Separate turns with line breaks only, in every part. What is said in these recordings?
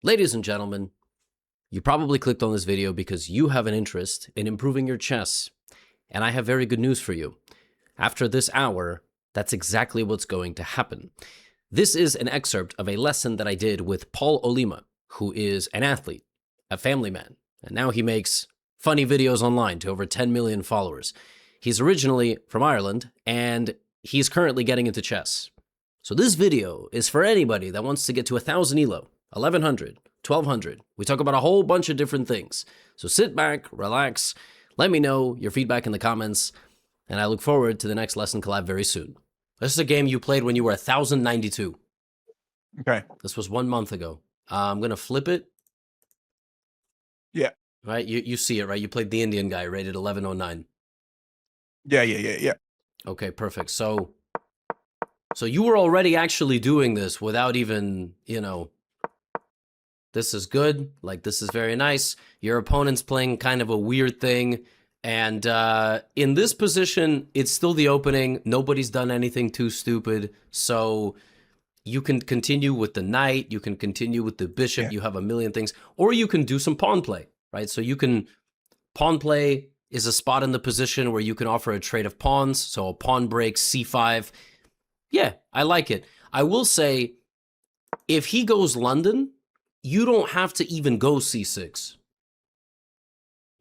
Ladies and gentlemen, you probably clicked on this video because you have an interest in improving your chess, and I have very good news for you. After this hour, that's exactly what's going to happen. This is an excerpt of a lesson that I did with Paul Olima, who is an athlete, a family man, and now he makes funny videos online to over 10 million followers. He's originally from Ireland, and he's currently getting into chess. So this video is for anybody that wants to get to 1,000 ELO, 1,100, 1,200. We talk about a whole bunch of different things. So sit back, relax, let me know your feedback in the comments, and I look forward to the next lesson collab very soon. This is a game you played when you were 1,092.
Okay.
This was 1 month ago. I'm going to flip it.
Yeah.
Right? You see it, right? You played the Indian guy, rated 1109.
Yeah.
Okay, perfect. So you were already actually doing this without even, this is good. Like, this is very nice. Your opponent's playing kind of a weird thing. And in this position, it's still the opening. Nobody's done anything too stupid. So you can continue with the knight. You can continue with the bishop.
Yeah.
You have a million things. Or you can do some pawn play, right? So you can, pawn play is a spot in the position where you can offer a trade of pawns. So a pawn break, c5. Yeah, I like it. I will say, if he goes London, you don't have to even go c6,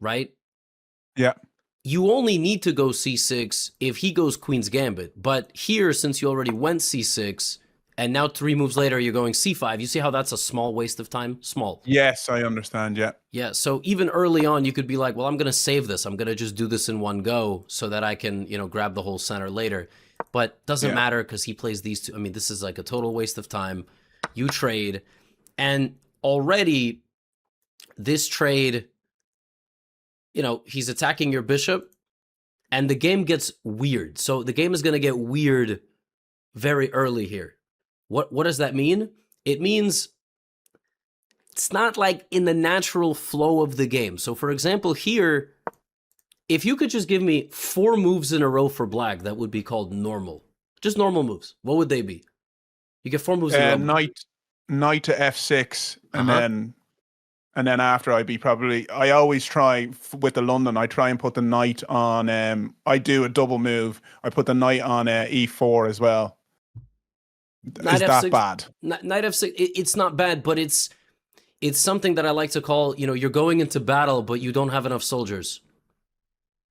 right?
Yeah.
You only need to go c6 if he goes Queen's Gambit. But here, since you already went c6, and now 3 moves later you're going c5, you see how that's a small waste of time? Small.
Yes, I understand, yeah.
Yeah, so even early on, you could be like, well, I'm going to save this. I'm going to just do this in one go so that I can, grab the whole center later. But doesn't matter because he plays these two. I mean, this is like a total waste of time. You trade. And already, this trade, he's attacking your bishop. And the game gets weird. So the game is going to get weird very early here. What does that mean? It means it's not like in the natural flow of the game. So for example, here, if you could just give me 4 moves in a row for black, that would be called normal. Just normal moves. What would they be? You get 4 moves in a row.
Knight to f6, and then after I always try with the London, I try and put the knight on, I do a double move. I put the knight on e4 as well. Is that bad?
Knight f6, it's not bad, but it's something that I like to call, you're going into battle, but you don't have enough soldiers.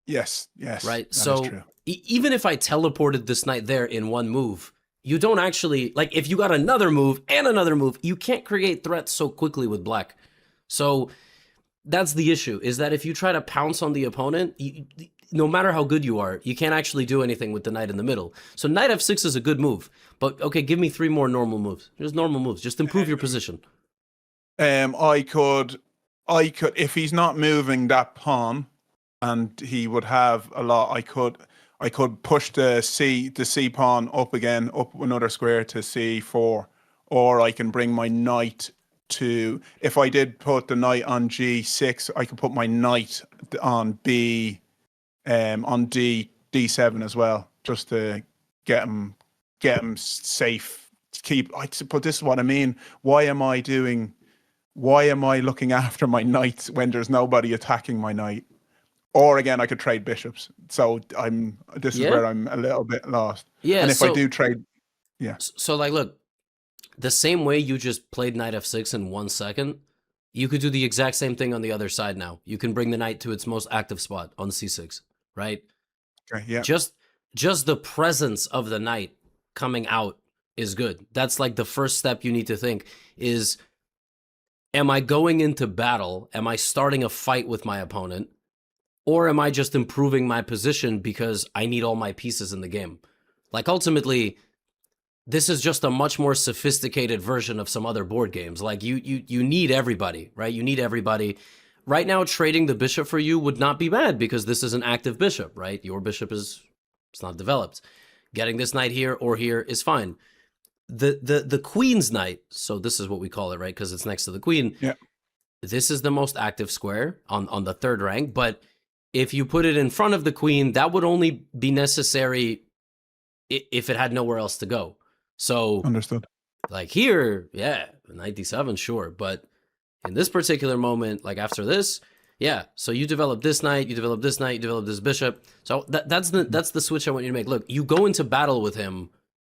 Yes.
Right? So even if I teleported this knight there in one move, you don't actually, like, if you got another move and another move, you can't create threats so quickly with black. So that's the issue, is that if you try to pounce on the opponent, no matter how good you are, you can't actually do anything with the knight in the middle. So knight f6 is a good move. But, okay, give me 3 more normal moves. Just normal moves. Just improve your position.
I could, if he's not moving that pawn, and he would have a lot, I could push the C pawn up again, up another square to C4, or I can bring my knight to, if I did put the knight on G6, I could put my knight on on D7 as well, just to get him safe. But this is what I mean. Why am I looking after my knight when there's nobody attacking my knight? Or again, I could trade bishops. So this is where I'm a little bit lost.
Yeah.
And if I do trade,
So like, look, the same way you just played knight f6 in 1 second, you could do the exact same thing on the other side now. You can bring the knight to its most active spot on c6, right?
Okay, yeah.
Just the presence of the knight coming out is good. That's like the first step you need to think is, am I going into battle? Am I starting a fight with my opponent? Or am I just improving my position because I need all my pieces in the game? Like, ultimately, this is just a much more sophisticated version of some other board games. Like, you need everybody, right? You need everybody. Right now, trading the bishop for you would not be bad because this is an active bishop, right? Your bishop it's not developed. Getting this knight here or here is fine. The queen's knight, so this is what we call it, right? Because it's next to the queen.
Yeah.
This is the most active square on the 3rd rank, but if you put it in front of the queen, that would only be necessary if it had nowhere else to go. So
understood.
Like here, yeah, knight d7, sure, but In this particular moment, like after this, yeah. So you develop this knight, you develop this knight, you develop this bishop. So that's the switch I want you to make. Look, you go into battle with him,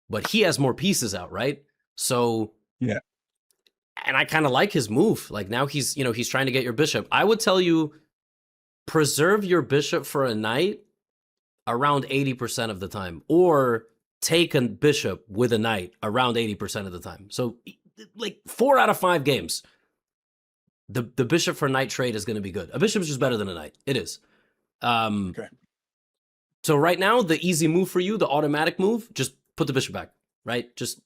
but he has more pieces out, right? So
Yeah.
And I kind of like his move. Like now he's trying to get your bishop. I would tell you preserve your bishop for a knight around 80% of the time, or take a bishop with a knight around 80% of the time. So like 4 out of 5 games, the bishop for knight trade is going to be good. A bishop is just better than a knight. It is.
Okay.
So right now, the easy move for you, the automatic move, just put the bishop back, right? Just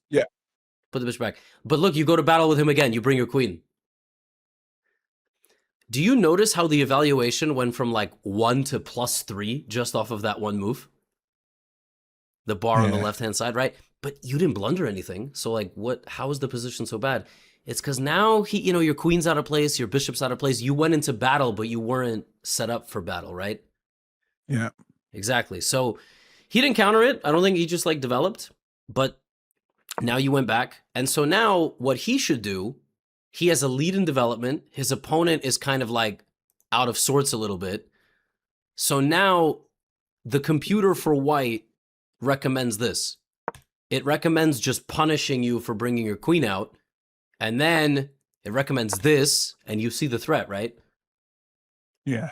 put the bishop back. But look, you go to battle with him again. You bring your queen. Do you notice how the evaluation went from like 1 to +3 just off of that one move? The bar on the left-hand side, right? But you didn't blunder anything. So like how is the position so bad? It's because now your queen's out of place, your bishop's out of place. You went into battle, but you weren't set up for battle, right?
Yeah.
Exactly. So he didn't counter it. I don't think he just like developed, but now you went back. And so now what he should do, he has a lead in development. His opponent is kind of like out of sorts a little bit. So now the computer for white recommends this. It recommends just punishing you for bringing your queen out. And then it recommends this, and you see the threat, right?
Yeah.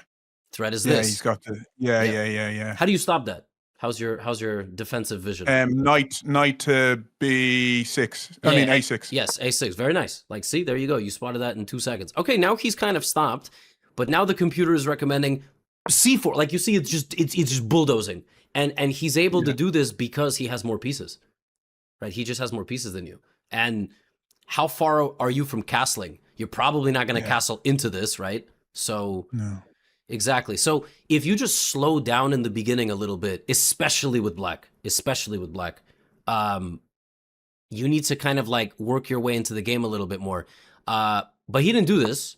Threat is this.
Yeah, he's got the yeah.
How do you stop that? How's your defensive vision?
Knight to B6. I mean A6.
Yes, A6. Very nice. Like, see, there you go. You spotted that in 2 seconds. Okay, now he's kind of stopped, but now the computer is recommending C4. Like you see, it's just bulldozing, and he's able to do this because he has more pieces, right? He just has more pieces than you. And how far are you from castling? You're probably not going to castle into this, right? So
no.
Exactly. So if you just slow down in the beginning a little bit, especially with black, you need to kind of like work your way into the game a little bit more. But he didn't do this.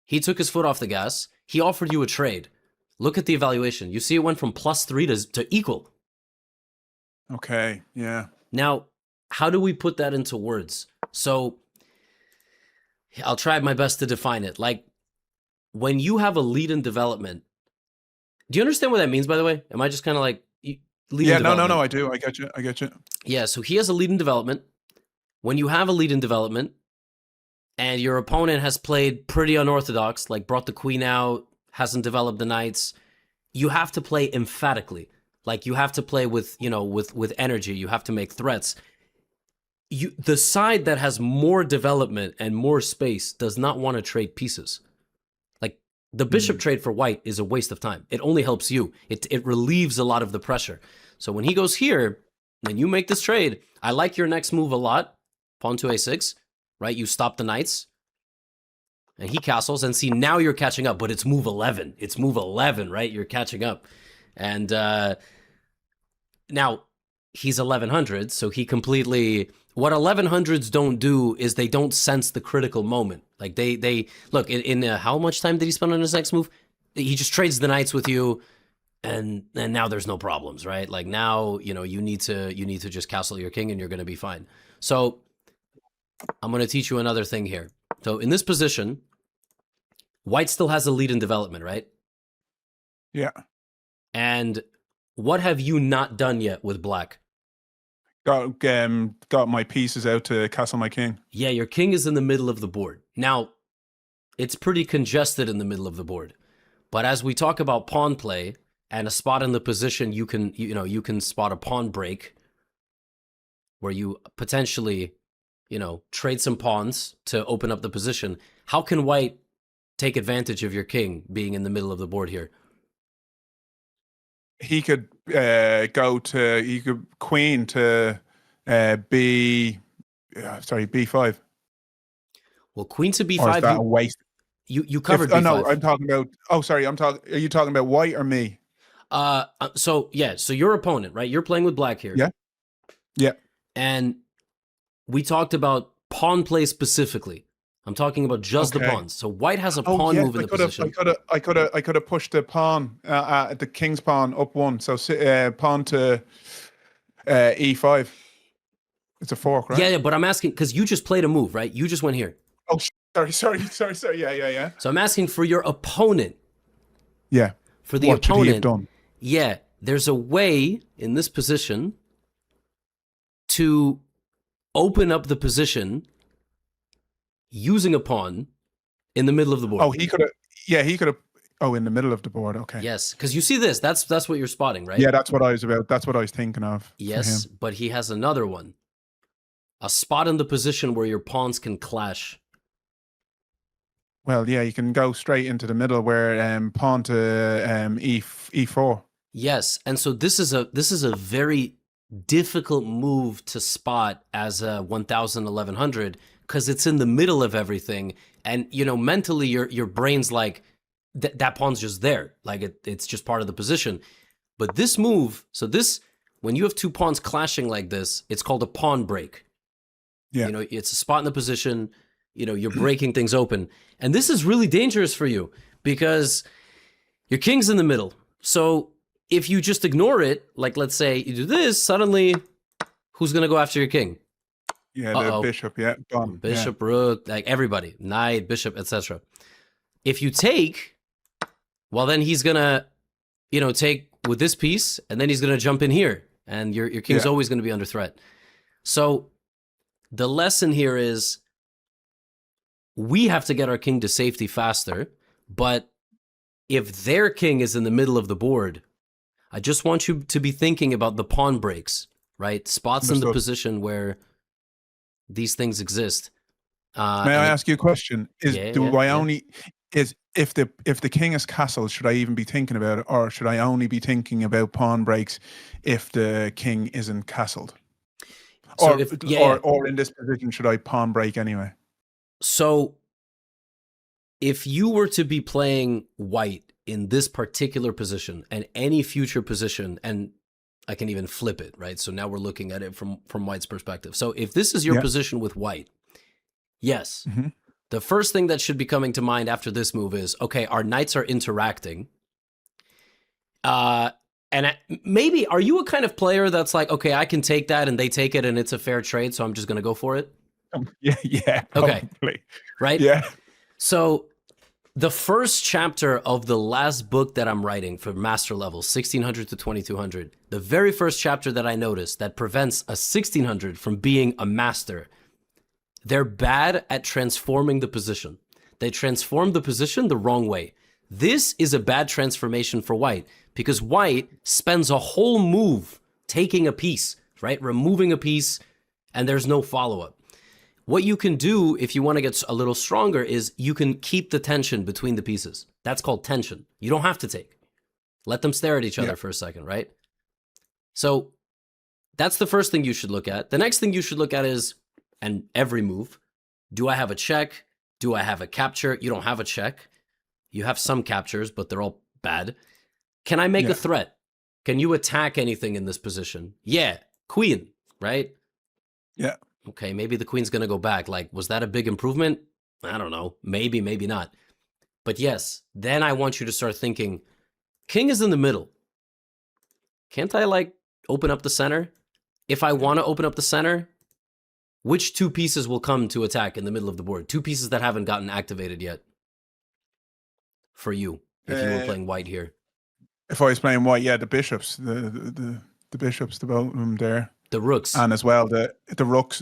He took his foot off the gas. He offered you a trade. Look at the evaluation. You see it went from +3 to equal.
Okay, yeah.
Now, how do we put that into words? So I'll try my best to define it. Like, when you have a lead in development, do you understand what that means, by the way? Am I just kind of like
lead in development? No, I do. I get you.
Yeah, so he has a lead in development. When you have a lead in development and your opponent has played pretty unorthodox, like brought the queen out, hasn't developed the knights, you have to play emphatically. Like you have to play with energy. You have to make threats. The side that has more development and more space does not want to trade pieces. The bishop trade for white is a waste of time. It only helps you. It relieves a lot of the pressure. So when he goes here, and you make this trade, I like your next move a lot. Pawn to A6, right? You stop the knights. And he castles, and see, now you're catching up, but it's move 11. It's move 11, right? You're catching up. And now he's 1100, so he completely... What 1100s don't do is they don't sense the critical moment. Like they look in how much time did he spend on his next move? He just trades the knights with you, and now there's no problems, right? Like now you need to just castle your king and you're going to be fine. So I'm going to teach you another thing here. So in this position, white still has a lead in development, right?
Yeah.
And what have you not done yet with black?
Got my pieces out to castle my king.
Yeah, your king is in the middle of the board. Now, it's pretty congested in the middle of the board. But as we talk about pawn play and a spot in the position, you can spot a pawn break where you potentially, trade some pawns to open up the position. How can white take advantage of your king being in the middle of the board here?
He could queen to B5.
Well, queen to B5.
Or is that a waste?
You covered B5.
No, I'm talking about. Oh, sorry, are you talking about white or me?
So your opponent, right? You're playing with black here.
Yeah.
And we talked about pawn play specifically. I'm talking about just the pawns. So white has a pawn move in the position.
I could have pushed the pawn, the king's pawn up 1. So pawn to E5. It's a fork, right?
Yeah, but I'm asking because you just played a move, right? You just went here.
Oh, Sorry. Yeah.
So I'm asking for your opponent.
Yeah.
For the
What should he have
opponent,
done?
yeah, there's a way in this position to open up the position using a pawn in the middle of the board.
Oh, he could have. Yeah, he could have. Oh, in the middle of the board. Okay.
Yes, because you see this. That's what you're spotting, right?
Yeah, that's what I was about. That's what I was thinking of.
Yes, but he has another one. A spot in the position where your pawns can clash.
Well, yeah, you can go straight into the middle where pawn to e4.
Yes, and so this is a very difficult move to spot as a 1000 1100 because it's in the middle of everything, and mentally your brain's like that pawn's just there, like it's just part of the position. But this move, so this, when you have two pawns clashing like this, it's called a pawn break.
Yeah.
It's a spot in the position, you're breaking things open. And this is really dangerous for you because your king's in the middle. So if you just ignore it, like let's say you do this, suddenly who's going to go after your king?
Yeah, the bishop, yeah. Gone.
Bishop, rook, like everybody, knight, bishop, etc. If you take, well, then he's going to, take with this piece, and then he's going to jump in here, and your king's always going to be under threat. So the lesson here is we have to get our king to safety faster, but if their king is in the middle of the board, I just want you to be thinking about the pawn breaks, right? Spots in the position where these things exist.
May I ask you a question? If the king is castled, should I even be thinking about it, or should I only be thinking about pawn breaks if the king isn't castled? So or in this position, should I pawn break anyway?
So if you were to be playing white in this particular position and any future position, and I can even flip it, right? So now we're looking at it from white's perspective. So if this is your position with white, yes. Mm-hmm. The first thing that should be coming to mind after this move is, okay, our knights are interacting. And maybe, are you a kind of player that's like, okay, I can take that and they take it and it's a fair trade, so I'm just going to go for it?
Yeah.
Okay.
Probably.
Right?
Yeah.
So the first chapter of the last book that I'm writing for master level, 1600 to 2200, the very first chapter that I noticed that prevents a 1600 from being a master, they're bad at transforming the position. They transform the position the wrong way. This is a bad transformation for white because white spends a whole move taking a piece, right? Removing a piece, and there's no follow-up. What you can do if you want to get a little stronger is you can keep the tension between the pieces. That's called tension. You don't have to take. Let them stare at each other for a second, right? So that's the first thing you should look at. The next thing you should look at is, and every move, do I have a check? Do I have a capture? You don't have a check. You have some captures, but they're all bad. Can I make a threat? Can you attack anything in this position? Yeah, queen, right?
Yeah.
Okay, maybe the queen's going to go back. Like, was that a big improvement? I don't know. Maybe, maybe not. But yes, then I want you to start thinking, king is in the middle. Can't I, like, open up the center? If I want to open up the center, which two pieces will come to attack in the middle of the board? Two pieces that haven't gotten activated yet for you, if you were playing white here.
If I was playing white, the bishops, the bishops, the both of them there.
The rooks.
And as well, the rooks,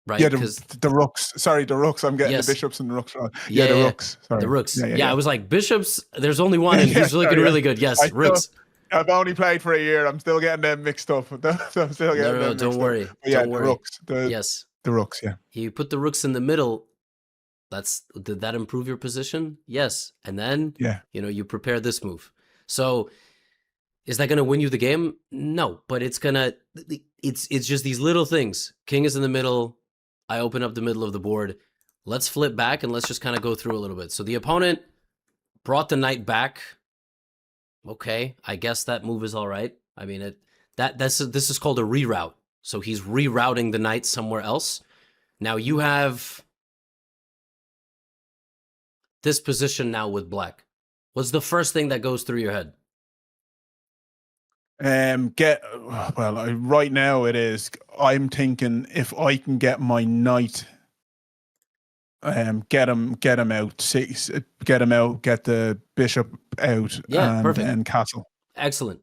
Right,
yeah, the rooks. Sorry, the rooks. I'm getting the bishops and the rooks wrong. Yeah, the rooks. Sorry.
The rooks. Yeah, I was like, bishops, there's only one, and he's looking really good. Yes, rooks.
I've only played for a year. I'm still getting them mixed up.
Don't worry.
Don't worry. Rooks.
The
rooks, yeah.
You put the rooks in the middle. Did that improve your position? Yes. And then, you prepare this move. So is that going to win you the game? No, but it's just these little things. King is in the middle. I open up the middle of the board. Let's flip back and let's just kind of go through a little bit. So the opponent brought the knight back. Okay, I guess that move is all right. I mean, this is called a reroute. So he's rerouting the knight somewhere else. Now you have this position now with black. What's the first thing that goes through your head?
Right now it is. I'm thinking if I can get my knight get him out, get him out, get the bishop out,
Yeah,
and
perfect.
then castle.
Excellent.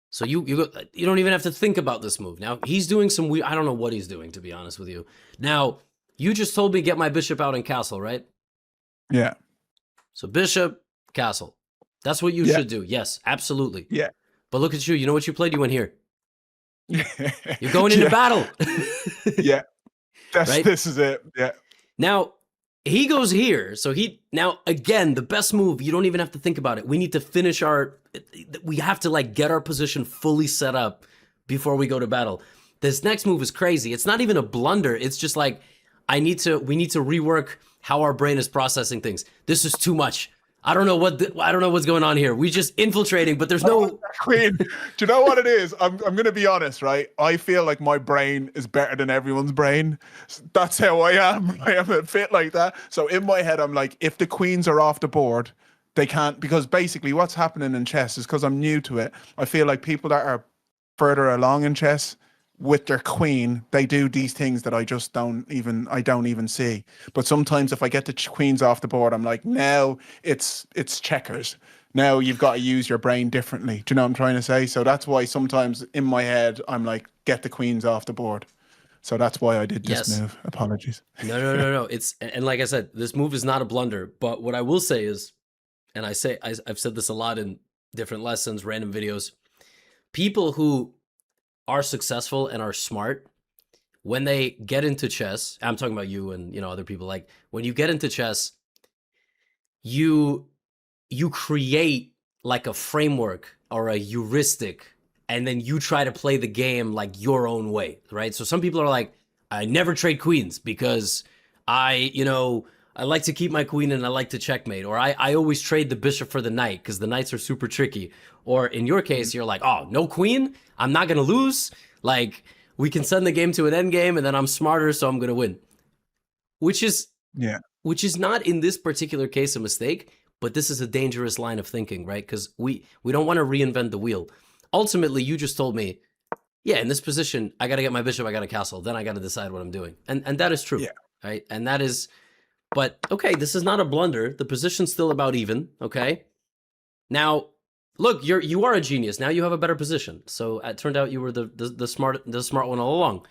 So you don't even have to think about this move. Now, he's doing some weird, I don't know what he's doing, to be honest with you. Now, you just told me get my bishop out and castle, right?
Yeah.
So bishop, castle. That's what you should do. Yes, absolutely.
Yeah.
But look at you. You know what you played? You went here.
Yeah.
You're going into battle.
Yeah.
Right?
This is it. Yeah.
Now, he goes here. So now, again, the best move, you don't even have to think about it. We need to finish we have to like get our position fully set up before we go to battle. This next move is crazy. It's not even a blunder. It's just like, we need to rework how our brain is processing things. This is too much. I don't know what's going on here. We just infiltrating, but there's no
queen. Do you know what it is? I'm going to be honest, right? I feel like my brain is better than everyone's brain. That's how I am. I am a bit like that. So in my head, I'm like, if the queens are off the board, they can't, because basically what's happening in chess is, because I'm new to it, I feel like people that are further along in chess with their queen, they do these things that I don't even see. But sometimes if I get the queens off the board, I'm like, now it's checkers. Now you've got to use your brain differently. Do you know what I'm trying to say? So that's why sometimes in my head, I'm like, get the queens off the board. So that's why I did this move. Apologies.
No. And like I said, this move is not a blunder. But what I will say is, and I've said this a lot in different lessons, random videos, people who are successful and are smart, when they get into chess, I'm talking about you and other people, like when you get into chess, you create like a framework or a heuristic, and then you try to play the game like your own way, right? So some people are like, I never trade queens because I like to keep my queen and I like to checkmate, or I always trade the bishop for the knight because the knights are super tricky. Or in your case, you're like, oh, no queen? I'm not going to lose. Like, we can send the game to an endgame and then I'm smarter, so I'm going to win. Which is not in this particular case a mistake, but this is a dangerous line of thinking, right? Because we don't want to reinvent the wheel. Ultimately, you just told me, yeah, in this position, I got to get my bishop, I got to castle, then I got to decide what I'm doing. And that is true, right? And that is... But, okay, this is not a blunder. The position's still about even, okay? Now, look, you are a genius. Now you have a better position. So it turned out you were the smart one all along.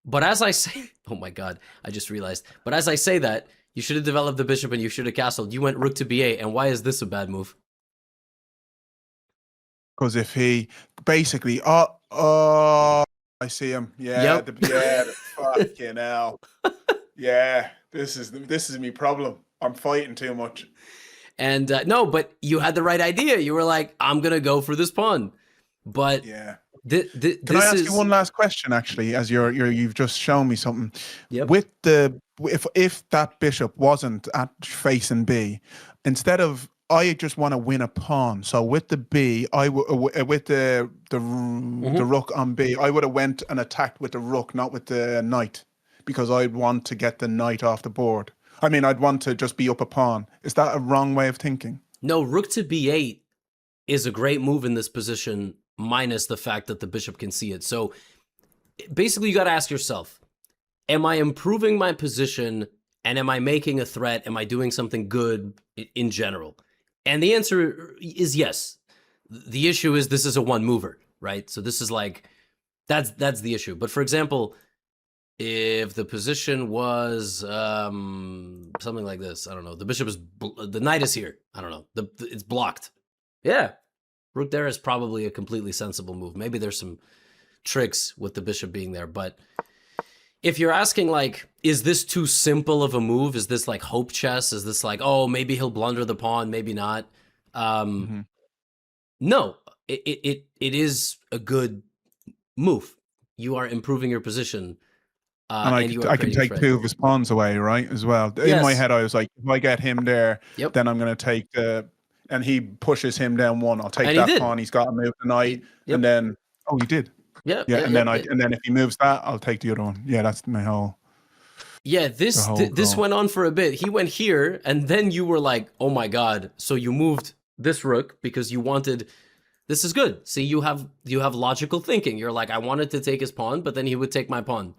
But as I say... Oh, my God. I just realized. But as I say that, you should have developed the bishop and you should have castled. You went rook to b8. And why is this a bad move?
Because if he... Basically... I see him. Yeah.
Yep.
Fucking hell. Yeah, this is me problem. I'm fighting too much.
And no, but you had the right idea. You were like, I'm gonna go for this pawn. But
yeah,
can
I ask you one last question? Actually, as you've just shown me something.
Yep.
With if that bishop wasn't at facing B, instead of I just want to win a pawn. So with the B, with the rook on B, I would have went and attacked with the rook, not with the knight. Because I'd want to get the knight off the board. I mean, I'd want to just be up a pawn. Is that a wrong way of thinking?
No, rook to b8 is a great move in this position, minus the fact that the bishop can see it. So basically, you got to ask yourself, am I improving my position and am I making a threat? Am I doing something good in general? And the answer is yes. The issue is this is a one mover, right? So this is like, that's the issue. But for example... if the position was something like this, I don't know. The bishop is the knight is here. I don't know. It's blocked. Yeah, rook there is probably a completely sensible move. Maybe there's some tricks with the bishop being there, but if you're asking like, is this too simple of a move? Is this like hope chess? Is this like, oh, maybe he'll blunder the pawn, maybe not? No, it is a good move. You are improving your position.
And I can take two of his pawns away, right, as well. Yes. In my head, I was like, if I get him there, then I'm going to take and he pushes him down one. I'll take that pawn. He's got to move the knight, and then he did. Yeah. And then if he moves that, I'll take the other one. Yeah, that's my whole. Yeah,
this went on for a bit. He went here, and then you were like, oh my God. So you moved this rook because you wanted. This is good. See, you have logical thinking. You're like, I wanted to take his pawn, but then he would take my pawn.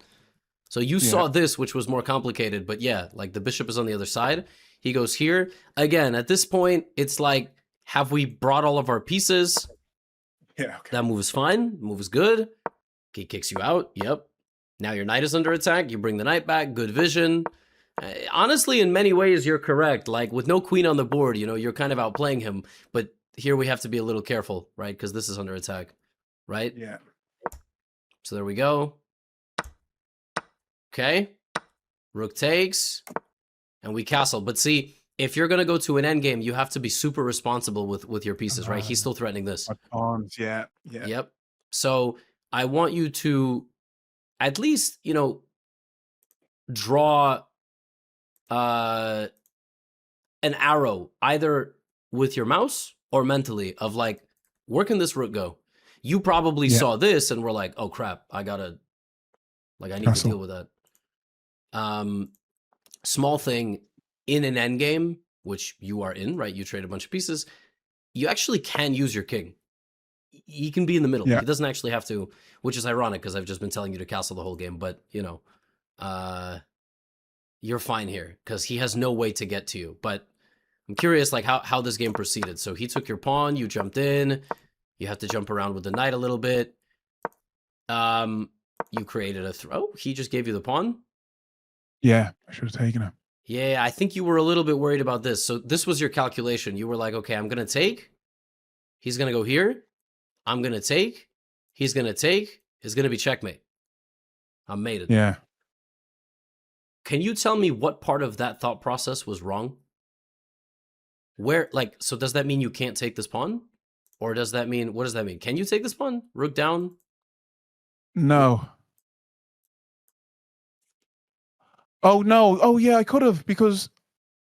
So you
Yeah.
saw this, which was more complicated, but yeah, like the bishop is on the other side. He goes here. Again, at this point, it's like, have we brought all of our pieces?
Yeah. Okay.
That move is fine. Move is good. He kicks you out. Yep. Now your knight is under attack. You bring the knight back. Good vision. Honestly, in many ways, you're correct. Like, with no queen on the board, you know, you're kind of outplaying him. But here we have to be a little careful, right? Because this is under attack, right?
Yeah.
So there we go. Okay. Rook takes. And we castle. But see, if you're going to go to an endgame, you have to be super responsible with your pieces, right? He's still threatening this.
Pawns, yeah. Yeah.
Yep. So I want you to at least, you know, draw an arrow either with your mouse or mentally of like, where can this rook go? You probably saw this and were like, oh crap, I need to deal with that. Small thing, in an endgame, which you are in, right? You trade a bunch of pieces. You actually can use your king. He can be in the middle.
Yeah.
He doesn't actually have to, which is ironic because I've just been telling you to castle the whole game. But, you know, you're fine here because he has no way to get to you. But I'm curious, like, how this game proceeded. So he took your pawn. You jumped in. You have to jump around with the knight a little bit. You created a throw. He just gave you the pawn.
Yeah, I should have taken him.
Yeah, I think you were a little bit worried about this. So this was your calculation. You were like, okay, I'm going to take. He's going to go here. I'm going to take. He's going to take. It's going to be checkmate. I'm mated.
Yeah.
Can you tell me what part of that thought process was wrong? Where, like, so does that mean you can't take this pawn? Or does that mean, what does that mean? Can you take this pawn? Rook down?
No. Oh, no. Oh, yeah, I could have, because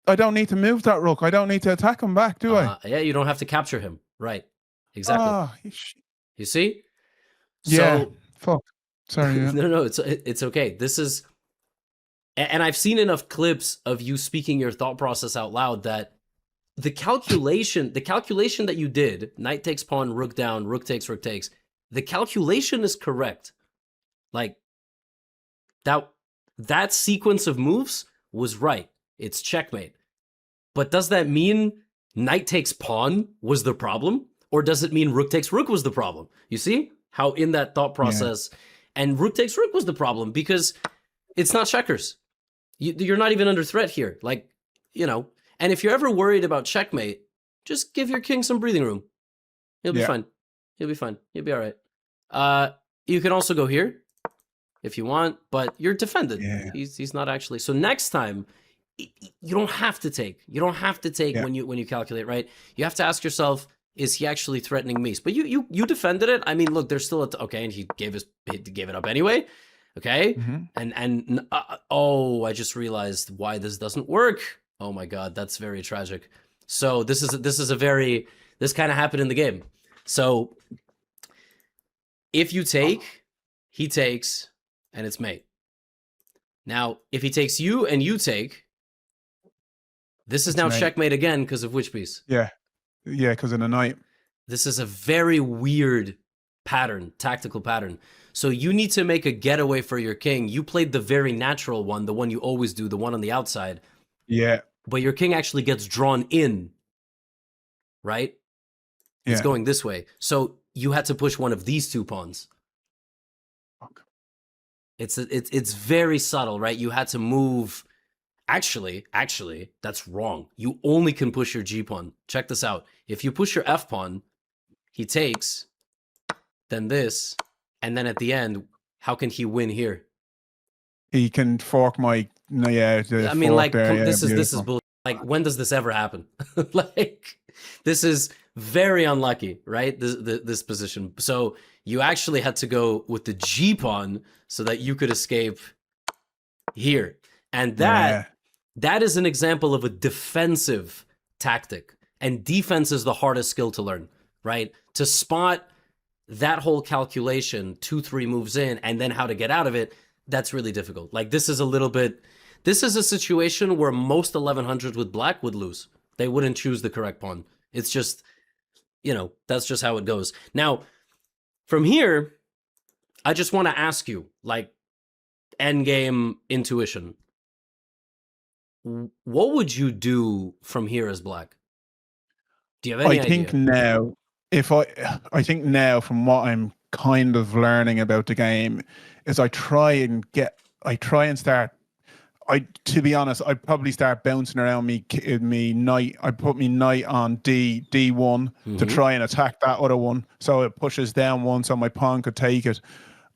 I don't need to move that rook. I don't need to attack him back, do I?
Yeah, you don't have to capture him. Right. Exactly.
Ah,
you see?
yeah.
So,
fuck. Sorry. Yeah.
no, it's okay. This is, and I've seen enough clips of you speaking your thought process out loud that the calculation that you did, knight takes pawn, rook down, rook takes, the calculation is correct. Like, that sequence of moves was right. It's checkmate. But does that mean knight takes pawn was the problem? Or does it mean rook takes rook was the problem? You see how in that thought process, and rook takes rook was the problem because it's not checkers. You're not even under threat here. Like, you know, and if you're ever worried about checkmate, just give your king some breathing room. He'll be fine. He'll be fine. He'll be all right. You can also go here if you want, but you're defended.
Yeah.
He's not actually. So next time, you don't have to take. You don't have to take when you calculate, right? You have to ask yourself, is he actually threatening me? But you defended it. I mean, look, there's still okay, and he gave it up anyway. Okay, and oh, I just realized why this doesn't work. Oh my god, that's very tragic. So this kind of happened in the game. So if you take, he takes, and it's mate. Now, if he takes you and you take, this is now checkmate again because of which piece?
Yeah. Yeah, because of the knight.
This is a very weird pattern, tactical pattern. So you need to make a getaway for your king. You played the very natural one, the one you always do, the one on the outside.
Yeah.
But your king actually gets drawn in, right?
Yeah.
It's going this way. So you had to push one of these two pawns.
Fuck.
It's very subtle, right? You had to move. Actually, that's wrong. You only can push your G pawn. Check this out. If you push your F pawn, he takes, then this, and then at the end, how can he win here?
He can fork my
I mean, like, this is bullshit. Like, when does this ever happen? Like, this is very unlucky, right? This position. So you actually had to go with the G pawn so that you could escape here, and that is an example of a defensive tactic. And defense is the hardest skill to learn, right? To spot that whole calculation 2-3 moves in and then how to get out of it, that's really difficult. Like, this is a situation where most 1100s with black would lose. They wouldn't choose the correct pawn. It's just, you know, that's just how it goes. Now, from here, I just want to ask you, like, endgame intuition. What would you do from here as black? Do you have
I
any
think
idea?
now, if I think now from what I'm kind of learning about the game, is I try and start. To be honest, I'd probably start bouncing around me knight. I put me knight on D1 to
Mm-hmm.
try and attack that other one, so it pushes down one, so my pawn could take it.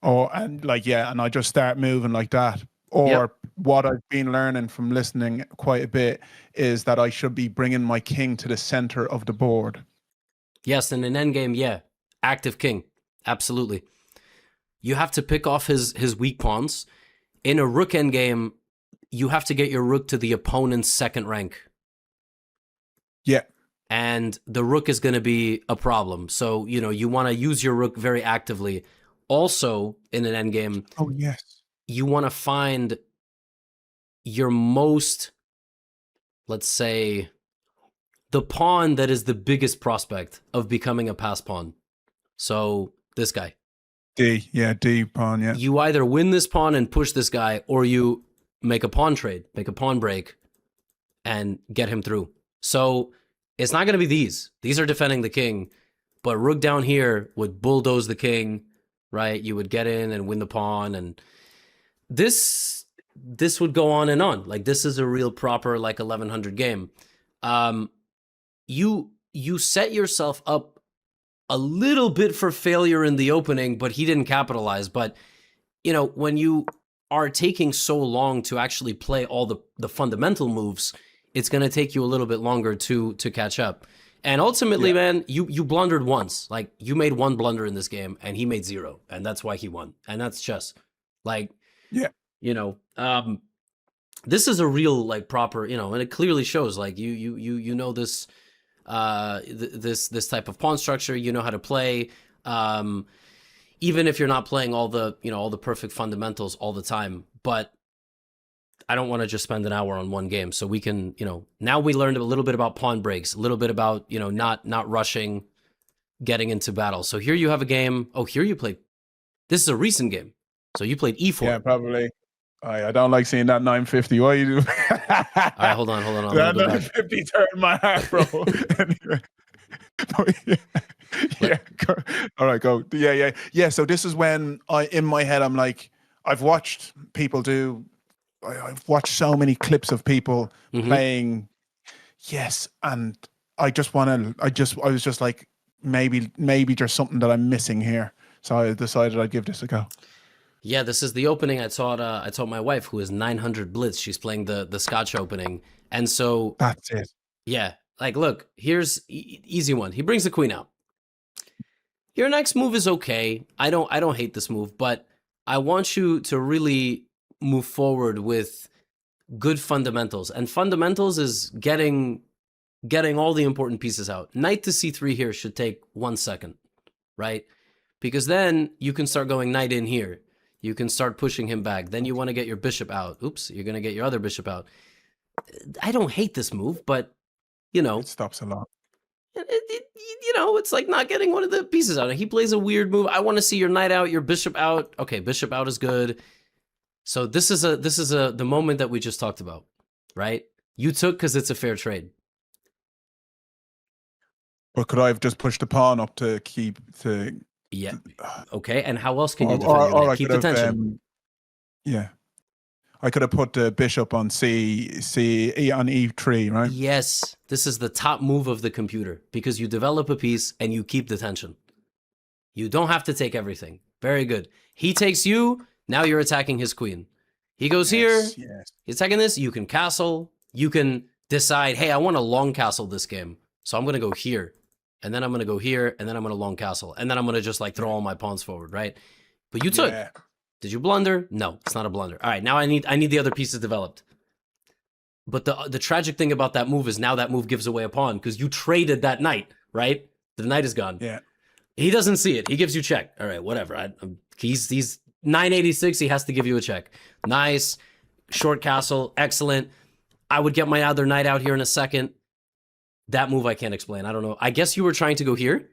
Or and like yeah, and I just start moving like that.
Yep.
Or what I've been learning from listening quite a bit is that I should be bringing my king to the center of the board.
Yes, in an endgame, yeah, active king, absolutely. You have to pick off his weak pawns. In a rook endgame, you have to get your rook to the opponent's second rank,
Yeah.
and the rook is going to be a problem. So you want to use your rook very actively. Also, in an endgame,
Oh yes.
you want to find your most, let's say, the pawn that is the biggest prospect of becoming a pass pawn. So this guy.
D pawn, yeah.
You either win this pawn and push this guy, or you make a pawn trade, make a pawn break, and get him through. So it's not going to be these. These are defending the king, but rook down here would bulldoze the king, right? You would get in and win the pawn, and this would go on and on. Like this is a real proper like 1100 game. Um, you set yourself up a little bit for failure in the opening, but he didn't capitalize. But when you are taking so long to actually play all the fundamental moves, it's going to take you a little bit longer to catch up. And ultimately,
Yeah.
man, you blundered once. Like you made one blunder in this game, and he made zero, and that's why he won. And that's chess. Like
Yeah.
This is a real like proper, and it clearly shows like you know this this type of pawn structure, you know how to play. Even if you're not playing all the all the perfect fundamentals all the time, but I don't want to just spend an hour on one game. So we can, now we learned a little bit about pawn breaks, a little bit about, not rushing, getting into battle. So here you have a game. Oh, here you played. This is a recent game. So you played e4.
Yeah, probably. I don't like seeing that 950. Why you do?
All right, hold on. I'm
That
gonna go
950 turned my heart, bro. Anyway. Oh, yeah. All right, go. Yeah. So this is when in my head, I'm like, I've watched people do. I've watched so many clips of people playing. Yes, and I just want to. I was just like, maybe there's something that I'm missing here. So I decided I'd give this a go.
Yeah, this is the opening. I taught my wife, who is 900 Blitz. She's playing the Scotch opening, and so
That's it.
yeah, like look, here's easy one. He brings the queen out. Your next move is okay. I don't hate this move, but I want you to really move forward with good fundamentals. And fundamentals is getting all the important pieces out. Knight to c3 here should take 1 second, right? Because then you can start going knight in here. You can start pushing him back. Then you want to get your bishop out. Oops, you're going to get your other bishop out. I don't hate this move, but
It stops a lot.
It's like not getting one of the pieces out. He plays a weird move. I want to see your knight out, your bishop out. Okay, bishop out is good. So this is the moment that we just talked about, right? You took because it's a fair trade.
But could I have just pushed the pawn up to keep to?
Yeah. Okay. And how else can you defend your
Or
knight?
I
Keep
could
the
have,
tension.
yeah. I could have put the bishop on on E3, right?
Yes, this is the top move of the computer because you develop a piece and you keep the tension. You don't have to take everything. Very good. He takes you. Now you're attacking his queen. He goes here.
Yes.
He's attacking this. You can castle. You can decide, hey, I want to long castle this game. So I'm going to go here. And then I'm going to go here. And then I'm going to long castle. And then I'm going to just like throw all my pawns forward, right? But you took.
Yeah.
Did you blunder? No, it's not a blunder. All right, now I need the other pieces developed. But the tragic thing about that move is now that move gives away a pawn because you traded that knight, right? The knight is gone.
Yeah.
He doesn't see it. He gives you check. All right, whatever. He's 986. He has to give you a check. Nice. Short castle. Excellent. I would get my other knight out here in a second. That move I can't explain. I don't know. I guess you were trying to go here?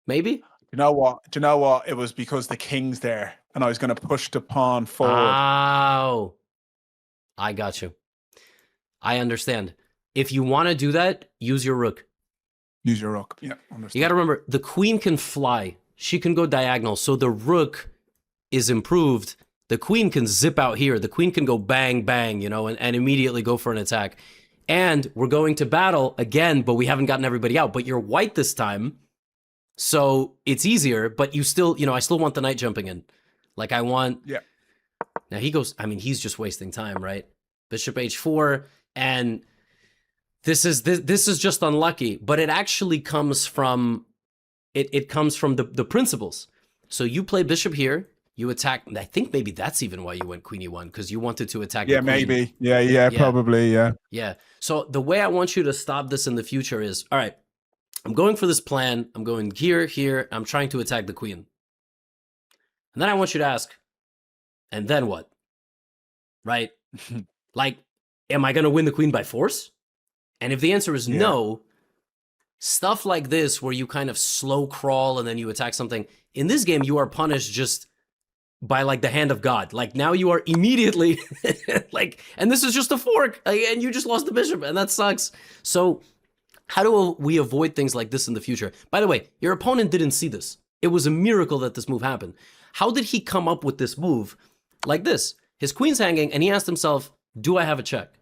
Maybe?
You know what? Do you know what? It was because the king's there, and I was going to push the pawn forward.
Oh, I got you. I understand. If you want to do that, use your rook.
Use your rook. Yeah,
You got to remember, the queen can fly. She can go diagonal, so the rook is improved. The queen can zip out here. The queen can go bang, bang, you know, and immediately go for an attack. And we're going to battle again, but we haven't gotten everybody out. But you're white this time, so it's easier, but you still, you know, I still want the knight jumping in. Like I want...
Yeah.
Now he goes, I mean, he's just wasting time, right? Bishop h4, and this is just unlucky, but it actually comes from, it comes from the principles. So you play bishop here, you attack, I think maybe that's even why you went queen e1, because you wanted to attack the queen.
Maybe. Yeah, probably, yeah.
Yeah. So the way I want you to stop this in the future is, all right, I'm going for this plan, I'm going here, here, I'm trying to attack the queen. And then I want you to ask, and then what? Right? Like, am I going to win the queen by force? And if the answer is no, stuff like this where you kind of slow crawl and then you attack something, in this game you are punished just by like the hand of God. Like now you are immediately like, and this is just a fork, and you just lost the bishop, and that sucks. So how do we avoid things like this in the future? By the way, your opponent didn't see this. It was a miracle that this move happened. How did he come up with this move like this? His queen's hanging, and he asked himself, do I have a check?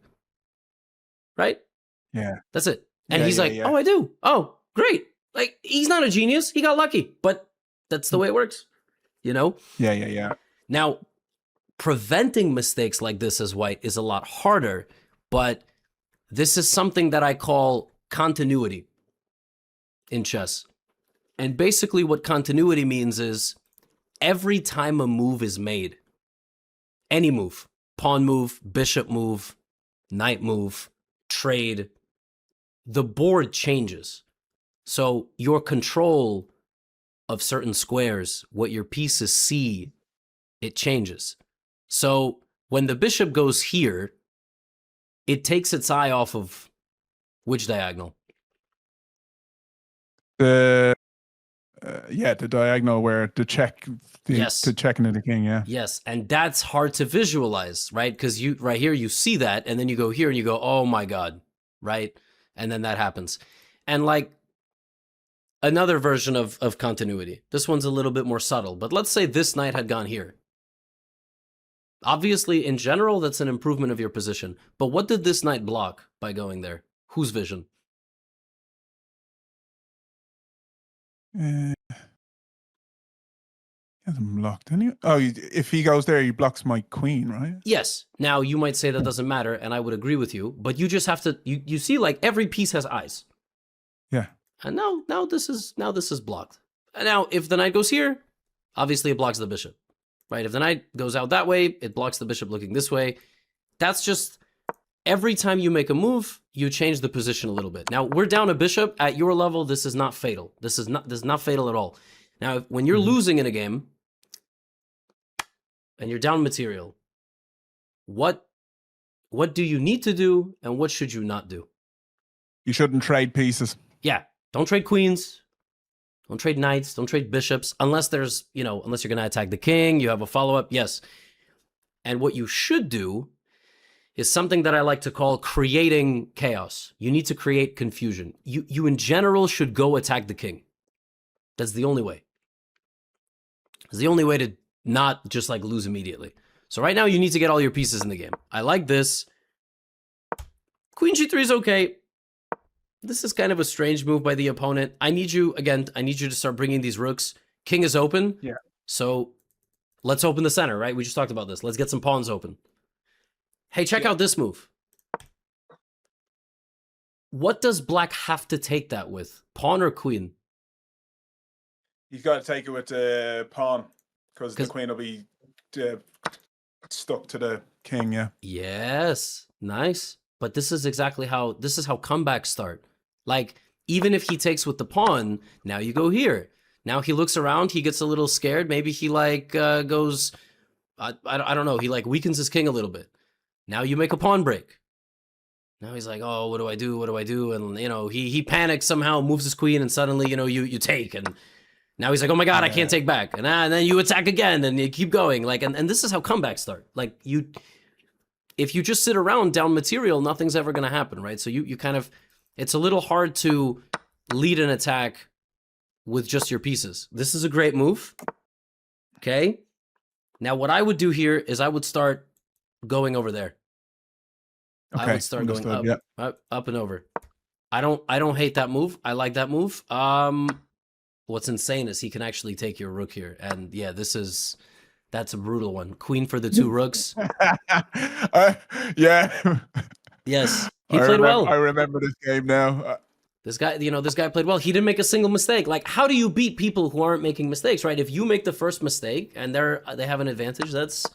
Right?
Yeah.
That's it. And he's like, oh, I do. Oh, great. Like, he's not a genius. He got lucky. But that's the way it works, you know?
Yeah.
Now, preventing mistakes like this as white is a lot harder, but this is something that I call continuity in chess. And basically what continuity means is every time a move is made, any move, pawn move, bishop move, knight move, trade, the board changes. So your control of certain squares, what your pieces see, it changes. So when the bishop goes here, it takes its eye off of which diagonal?
The diagonal where the check, the checking of the king, yeah.
Yes, and that's hard to visualize, right? Because you right here, you see that, and then you go here and you go, oh my God, right? And then that happens. And like another version of continuity. This one's a little bit more subtle, but let's say this knight had gone here. Obviously, in general, that's an improvement of your position. But what did this knight block by going there? Whose vision?
He hasn't blocked any. Oh, if he goes there, he blocks my queen, right?
Yes. Now, you might say that doesn't matter, and I would agree with you, but you just have to, you see, like, every piece has eyes.
Yeah.
And now this is blocked. And now, if the knight goes here, obviously it blocks the bishop, right? If the knight goes out that way, it blocks the bishop looking this way. That's just, every time you make a move, you change the position a little bit. Now, we're down a bishop. At your level, this is not fatal. This is not fatal at all. Now, when you're losing in a game, and you're down material, what do you need to do, and what should you not do?
You shouldn't trade pieces.
Yeah, don't trade queens, don't trade knights, don't trade bishops, unless there's, unless you're going to attack the king, you have a follow-up, yes. And what you should do is something that I like to call creating chaos. You need to create confusion. You in general should go attack the king. That's the only way. It's the only way to not just like lose immediately. So right now you need to get all your pieces in the game. I like this. Queen g3 is okay. This is kind of a strange move by the opponent. I need you to start bringing these rooks. King is open.
Yeah.
So let's open the center, right? We just talked about this. Let's get some pawns open. Hey, check out this move. What does black have to take that with? Pawn or queen?
He's got to take it with the pawn, because the queen will be stuck to the king, yeah.
Yes, nice. But this is exactly how comebacks start. Like, even if he takes with the pawn, now you go here. Now he looks around, he gets a little scared. Maybe he like goes, I don't know, he like weakens his king a little bit. Now you make a pawn break. Now he's like, oh, what do I do? What do I do? And, he panics somehow, moves his queen, and suddenly, you take. And Now he's like, oh my god, I can't
Yeah.
take back, and then you attack again, and you keep going. Like, and this is how comebacks start. Like if you just sit around down material, nothing's ever gonna happen, right? So you kind of, it's a little hard to lead an attack with just your pieces. This is a great move. Okay. Now what I would do here is I would start going over there. I
Okay.
would start going
Understood.
up,
Yeah.
up and over. I don't hate that move. I like that move. What's insane is he can actually take your rook here. And yeah, that's a brutal one. Queen for the 2 rooks.
Yeah.
Yes. He played
I
well.
remember this game now.
This guy played well. He didn't make a single mistake. Like, how do you beat people who aren't making mistakes, right? If you make the first mistake and they have an advantage, that's...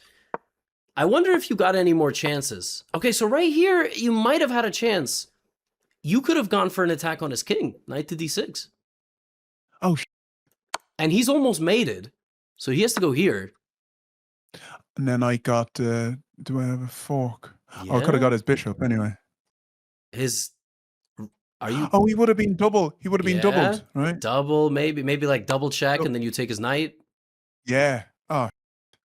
I wonder if you got any more chances. Okay, so right here, you might have had a chance. You could have gone for an attack on his king, knight to d6.
Oh,
and he's almost mated, so he has to go here.
and then I got, do I have a fork?
Yeah.
Oh, I could have got his bishop anyway.
Are you?
Oh, he would have been double. He would have been
Yeah,
doubled, right?
Double, maybe like double check, and then you take his knight.
Yeah. Oh,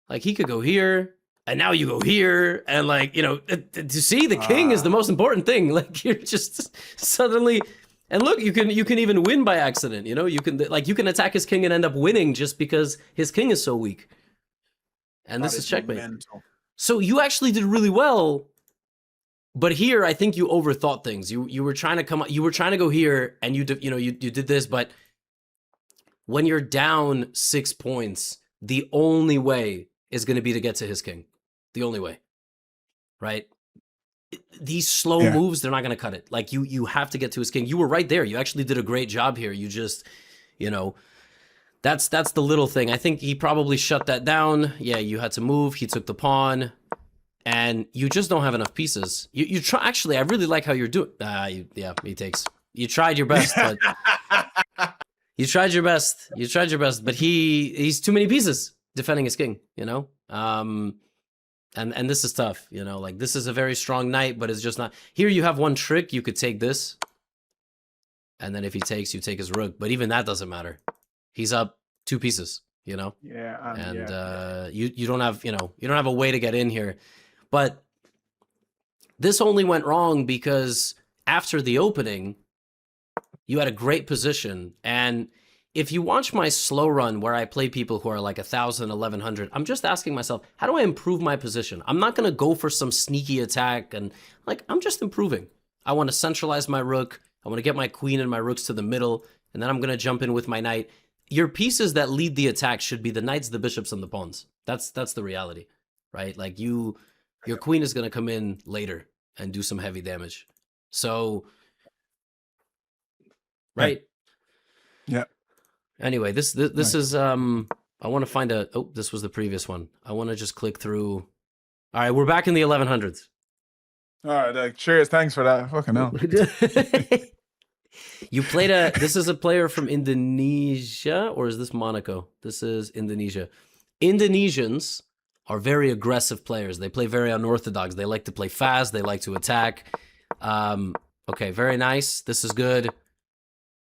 Like he could go here, and now you go here, and like, you know, to see the king is the most important thing. Like you're just suddenly, and look, you can even win by accident. You know, you can attack his king and end up winning just because his king is so weak. And this is checkmate.
Mental.
So you actually did really well. But here, I think you overthought things. You were trying to go here, and you did this. But when you're down 6 points, the only way is going to be to get to his king. The only way, right? These slow moves, they're not going to cut it. Like you have to get to his king. You were right there. You actually did a great job here. You just, that's the little thing. I think he probably shut that down. Yeah, you had to move. He took the pawn. And you just don't have enough pieces. You try. Actually, I really like how you're doing. He takes. You tried your best, but you tried your best. But he's too many pieces defending his king. And this is tough. Like this is a very strong knight, but it's just not. Here you have one trick. You could take this, and then if he takes, you take his rook. But even that doesn't matter. He's up 2 pieces. Yeah. And you don't have a way to get in here. But this only went wrong because after the opening, you had a great position. And if you watch my slow run where I play people who are like 1,000, 1,100, I'm just asking myself, how do I improve my position? I'm not going to go for some sneaky attack. And I'm just improving. I want to centralize my rook. I want to get my queen and my rooks to the middle. And then I'm going to jump in with my knight. Your pieces that lead the attack should be the knights, the bishops, and the pawns. That's the reality, right? Like your queen is going to come in later and do some heavy damage. So, right?
Yeah.
Anyway, this nice. Is I want to find this was the previous one. I want to just click through. All right, we're back in the 1100s.
All right, cheers. Thanks for that. Fucking hell.
You played this is a player from Indonesia, or is this Monaco? This is Indonesia. Indonesians are very aggressive players. They play very unorthodox. They like to play fast. They like to attack. Okay, very nice. This is good.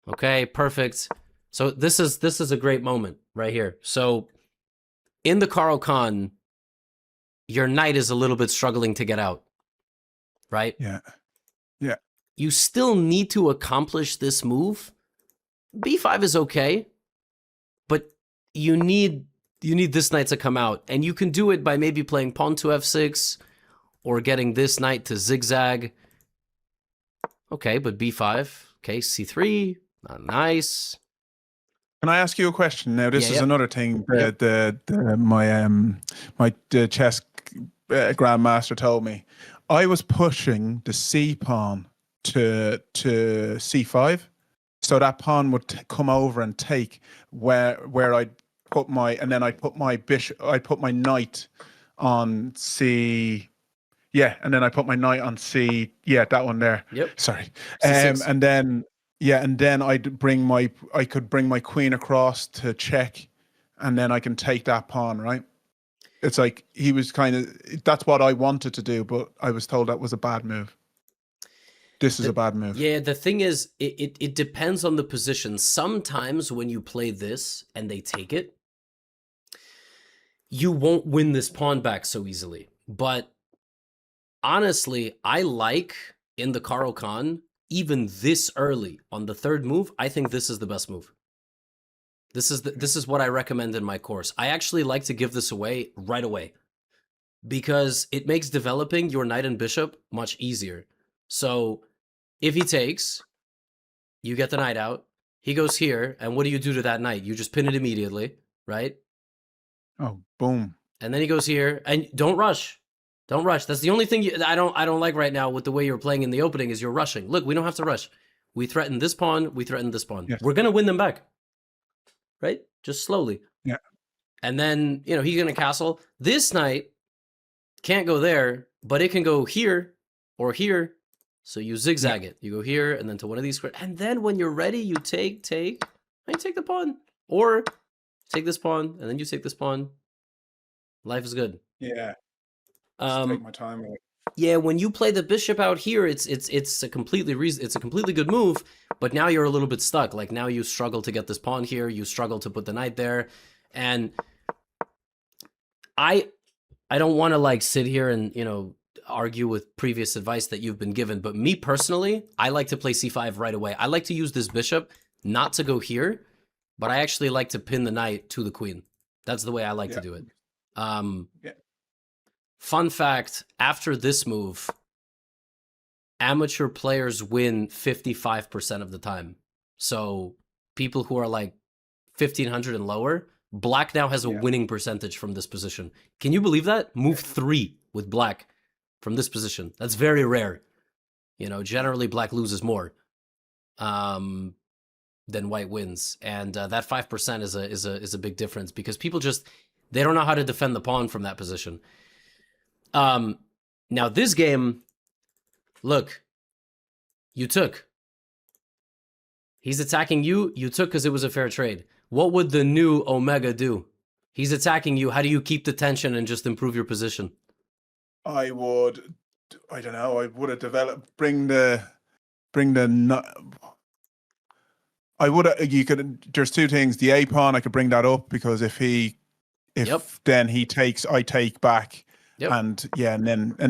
Okay, perfect. So this is a great moment right here. So in the Karo Khan, your knight is a little bit struggling to get out, right?
Yeah.
You still need to accomplish this move. B5 is okay, but you need this knight to come out, and you can do it by maybe playing pawn to f6 or getting this knight to zigzag. Okay, but b5. Okay, c3. Not nice.
Can I ask you a question now? This is another thing that my chess grandmaster told me. I was pushing the c pawn to c5, so that pawn would come over and take where I'd put and then I put my bishop. I put my knight on c. Yeah, and then I put my knight on c. Yeah, that one there.
Yep.
Sorry. And then I could bring my queen across to check, and then I can take that pawn, right? It's like he was that's what I wanted to do, but I was told that was a bad move. this is a bad move.
Yeah, the thing is, it depends on the position. Sometimes when you play this and they take it, you won't win this pawn back so easily. But honestly, I like in the Karo Khan, even this early on the third move, I think this is the best move. This is what I recommend in my course. I actually like to give this away right away because it makes developing your knight and bishop much easier. So if he takes, you get the knight out. He goes here, and what do you do to that knight? You just pin it immediately, right?
Oh, boom.
And then he goes here, and don't rush. Don't rush. That's the only thing I don't like right now with the way you're playing in the opening is you're rushing. Look, we don't have to rush. We threaten this pawn. We threaten this pawn.
Yes.
We're gonna win them back, right? Just slowly.
Yeah.
And then he's gonna castle. This knight can't go there, but it can go here or here. So you zigzag it. You go here and then to one of these squares. And then when you're ready, you take, and you take the pawn. Or take this pawn, and then you take this pawn. Life is good.
Yeah. Just take my time with it.
Yeah, when you play the bishop out here, it's a completely good move, but now you're a little bit stuck. Like now you struggle to get this pawn here, you struggle to put the knight there. And I don't want to like sit here and, argue with previous advice that you've been given, but me personally, I like to play c5 right away. I like to use this bishop not to go here, but I actually like to pin the knight to the queen. That's the way I like to do it. Fun fact, after this move, amateur players win 55% of the time. So people who are like 1500 and lower, black now has a winning percentage from this position. Can you believe that? Move 3 with black from this position. That's very rare. Generally black loses more than white wins. And that 5% is a big difference because people they don't know how to defend the pawn from that position. Now this game, look, you took. He's attacking you. You took because it was a fair trade. What would the new Omega do? He's attacking you. How do you keep the tension and just improve your position?
I don't know. I would have developed, there's two things. The A pawn, I could bring that up because if then he takes, I take back. Yep. And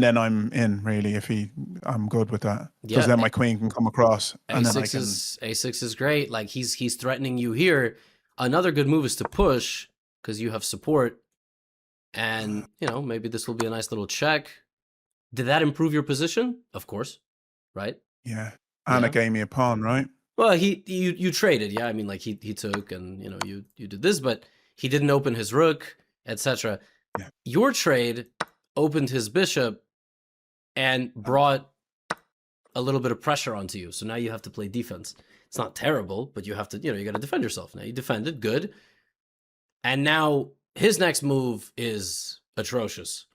then I'm in really I'm good with that because then my queen can come across. And
A6 is great. Like he's threatening you here. Another good move is to push because you have support, and maybe this will be a nice little check. Did that improve your position? Of course, right?
Yeah, and it gave me a pawn, right?
Well, you traded, yeah. I mean, like he took, and you did this, but he didn't open his rook, etc. Yeah. Your trade opened his bishop and brought a little bit of pressure onto you. So now you have to play defense. It's not terrible, but you have to, you got to defend yourself. Now you defended, good. And now his next move is atrocious.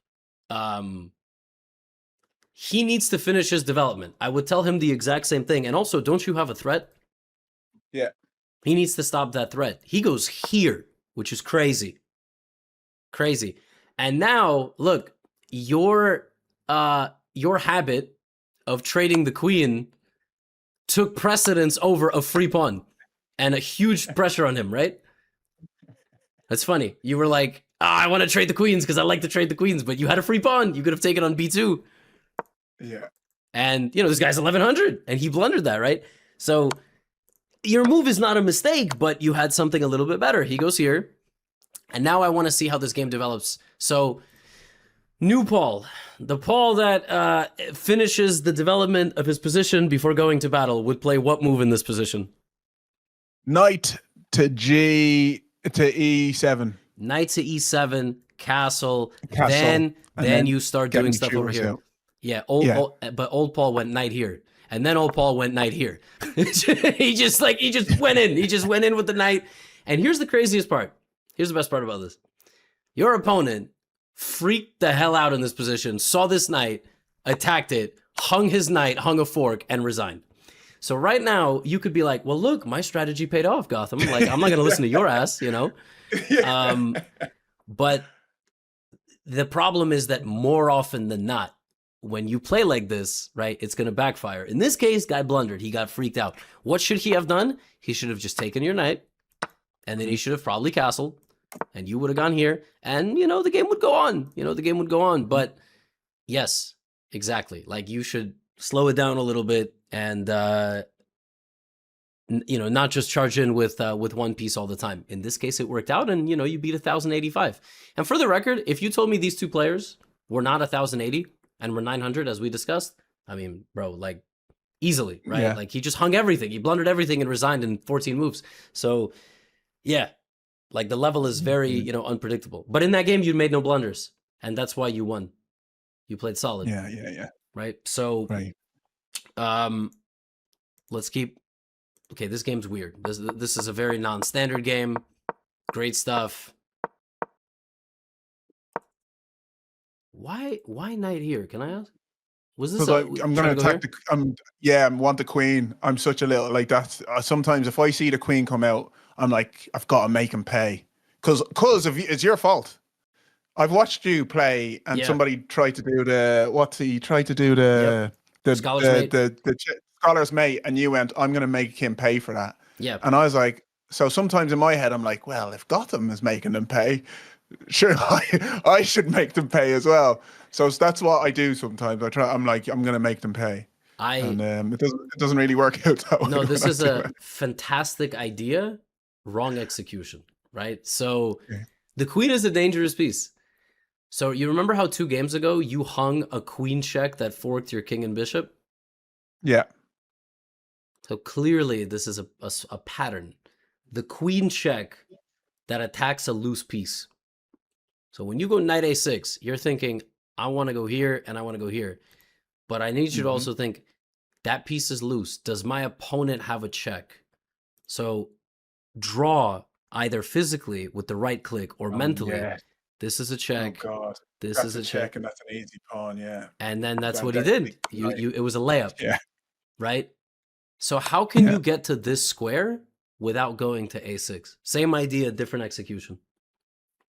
He needs to finish his development. I would tell him the exact same thing. And also, don't you have a threat?
Yeah.
He needs to stop that threat. He goes here, which is crazy. Crazy. And now, look, your habit of trading the queen took precedence over a free pawn and a huge pressure on him, right? That's funny. You were like, I want to trade the queens because I like to trade the queens, but you had a free pawn. You could have taken on b2.
Yeah.
And, this guy's 1100 and he blundered that, right? So your move is not a mistake, but you had something a little bit better. He goes here. And now I want to see how this game develops. So, new Paul, the Paul that finishes the development of his position before going to battle, would play what move in this position?
Knight to E7.
Knight to E7, castle. Then you start doing stuff over here. Out. Yeah, but old Paul went knight here. And then old Paul went knight here. he just went in. He just went in with the knight. And here's the craziest part. Here's the best part about this. Your opponent freaked the hell out in this position, saw this knight, attacked it, hung his knight, hung a fork, and resigned. So right now, you could be like, well, look, my strategy paid off, Gotham. Like, I'm not going to listen to your ass, But the problem is that more often than not, when you play like this, right, it's going to backfire. In this case, guy blundered. He got freaked out. What should he have done? He should have just taken your knight, and then he should have probably castled, and you would have gone here, and, the game would go on. The game would go on. But yes, exactly. Like, you should slow it down a little bit and, not just charge in with one piece all the time. In this case, it worked out, and, you beat 1,085. And for the record, if you told me these two players were not 1,080 and were 900, as we discussed, I mean, bro, like, easily, right?
Yeah.
Like, he just hung everything. He blundered everything and resigned in 14 moves. So, yeah, like, the level is very, unpredictable. But in that game, you made no blunders, and that's why you won. You played solid.
Yeah.
Right? So,
Right.
Let's keep... Okay, this game's weird. This is a very non-standard game. Great stuff. Why knight here? Can I ask? Was this?
I'm going to attack I want the queen. I'm such a little like that. Sometimes if I see the queen come out, I'm like, I've got to make him pay because it's your fault. I've watched you play, and somebody tried to do the scholar's mate, and you went, I'm going to make him pay for that.
Yeah.
And I was like, so sometimes in my head, I'm like, well, if Gotham is making them pay, sure, I should make them pay as well. So that's what I do sometimes. I'm like, I'm going to make them pay. And it doesn't really work out that way.
No, this is a fantastic idea, wrong execution, right? So the queen is a dangerous piece. So you remember how 2 games ago you hung a queen check that forked your king and bishop?
Yeah.
So clearly this is a pattern. The queen check that attacks a loose piece. So when you go knight a6, you're thinking, I want to go here and I want to go here. But I need you to also think, that piece is loose. Does my opponent have a check? So draw either physically with the right click or mentally. Yeah. This is a check.
Oh God.
This
that's
is a
check, and that's an easy pawn. Yeah.
And then that's what he did. It was a layup.
Yeah.
Right. So how can you get to this square without going to a6? Same idea, different execution.